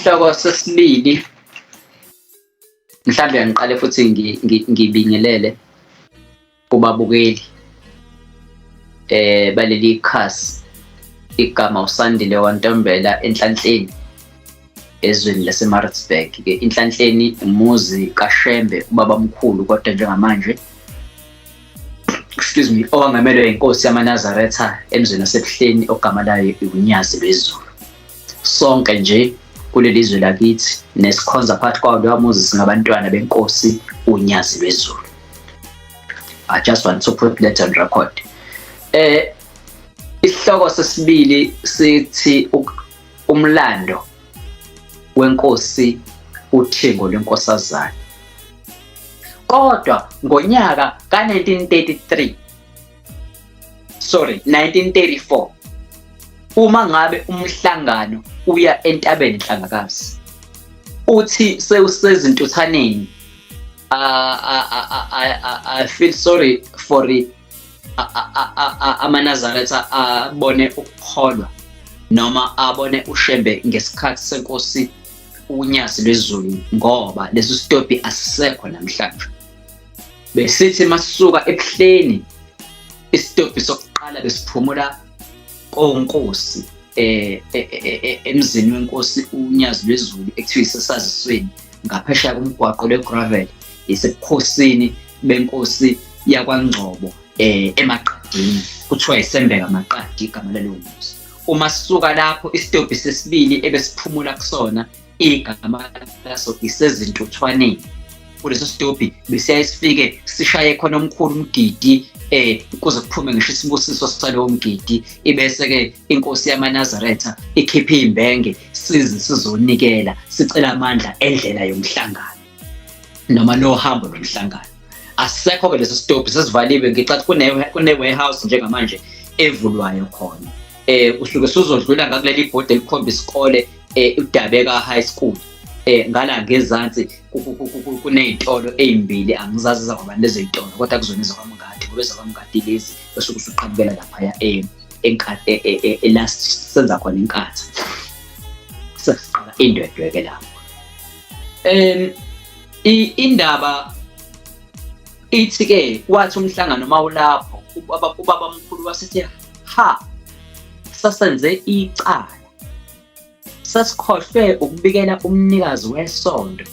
Isihloko sesibili mhlambe ngiqale futhi ngibingelele kubabukeli baleli khasi. Igama uSandile waNtombela enhlanhleni ezweni laseMaritzburg. Ke inhlanhleni umuzi kaShembe ubaba mkhulu kodwa njengamanje owangamelwe inkosi yamaNazaretha emzini wasebuhleni ogama layo uNyazi lwezulu. Sonke nje kuleli zwe lakithi nesikhonza phakathi kwawo lowo muzi singabantwana benkosi uNyazi lwezulu. I just want to put that on record. Isihloko sesibili sithi umlando wenkosi UThingo lenkosazana. Kodwa ngonyaka ka-1934 uma ngabe umhlangano uya entabeni Nhlangakazi uthi sewusezintuthaneni, I feel sorry for amaNazaretha abone ukukholwa noma abone uShembe ngesikhathi senkosi uNyazi lwezulu, ngoba leso sitobhi asisekho namhlanje. Besithi masisuka ebuhleni isitobhi sokuqala besiphumula konkosi emzini wenkosi uNyazi lwezulu ekuthiwa isesazisweni ngaphesheya komgwaqo legravel isebukhosini benkosi yakwaNgcobo eMaqadini, kuthiwa iSembeka Maqadi igama lalowo muzi. Uma sisuka lapho isitobhi sesibili ebesiphumula kusona igama laso isezintuthwaneni. Kuleso sitobhi besiyaye sifike sishaye khona omkhulu umgidi kuze kuphume ngisho isibusiso salowo mgidi, ibese-ke inkosi yamaNazaretha ikhipha iy'mbenge size sizonikela sicela amandla endlela yomhlangano noma lohambo lomhlangano. Asisekho-ke leso sitobhi, sesivaliwe. Ngicathi kune-warehouse njengamanje evulwayo khona. Usuke suzodlula ngakuleli ibhodi elikhomba isikole uDabeka High School. Ngala ngezansi kuney'tolo ey'mbili, angizazi zakubani lezo y'tolo kodwa kuzona ezakwamngadi, ngoba ezakwamngadi lezi basuke usuqhubekela laphaya la senza khona inkatha sesiqala indwedwe-ke lapho. Indaba ithi-ke wathi umhlangano mawulapho ubaba mkhulu wasithi sasenze icala, sasikhohlwe ukubikela umnikazi wesonto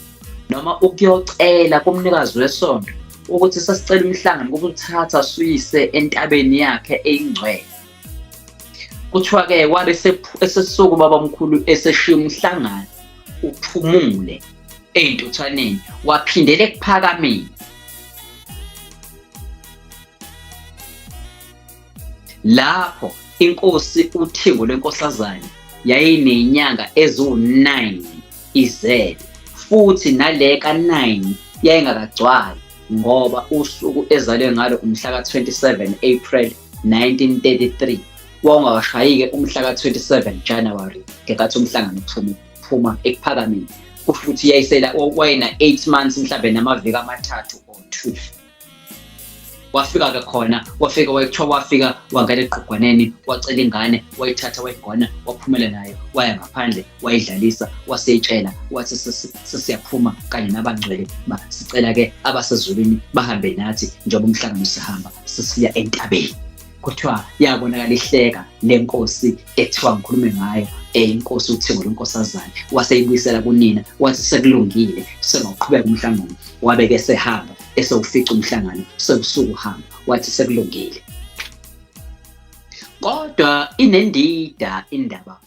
noma ukuyocela kumnikazi wesonto ukuthi sasicela umhlangano ukuthatha suyise entabeni yakhe eyingcwele. Kuthiwa-ke wabe esesisuka ubaba mkhulu eseshiya umhlangano uphumule ey'ntuthaneni waphindela ekuphakameni. Lapho inkosi UThingo lenkosazana yayiney'nyanga eziwu-9 izelwe, futhi nale ka-9 yayingakagcwali ngoba usuku ezalwe ngalo umhla ka-27 April 1933 wawungakashayi-ke umhla ka-27 January ngenkathi umhlangano uphuma ekuphakameni. Futhi yayisela wayena 8 months mhlambe namaviki amathathu or 2. Wafika-ke khona, wafika wangena eqhugwaneni, wacela ingane, wayithatha wayigona, waphumela nayo, waya ngaphandle, wayidlalisa, waseyitshela, wathi sesiyaphuma kanye nabangcwele, sicela-ke abasezulwini bahambe nathi njengoba umhlangano usihamba sesiya entabeni. Kuthiwa yabonakala ihleka lenkosi ethiwa ngikhulume ngayo, inkosi UThingo lenkosazana, waseyibuyisela kunina, wathi sekulungile sengawuqhubeka umhlangano. Wabe-ke sehamba esewufica umhlangano sewusuku uhamba, wathi sekulungile. Kodwa inendida indaba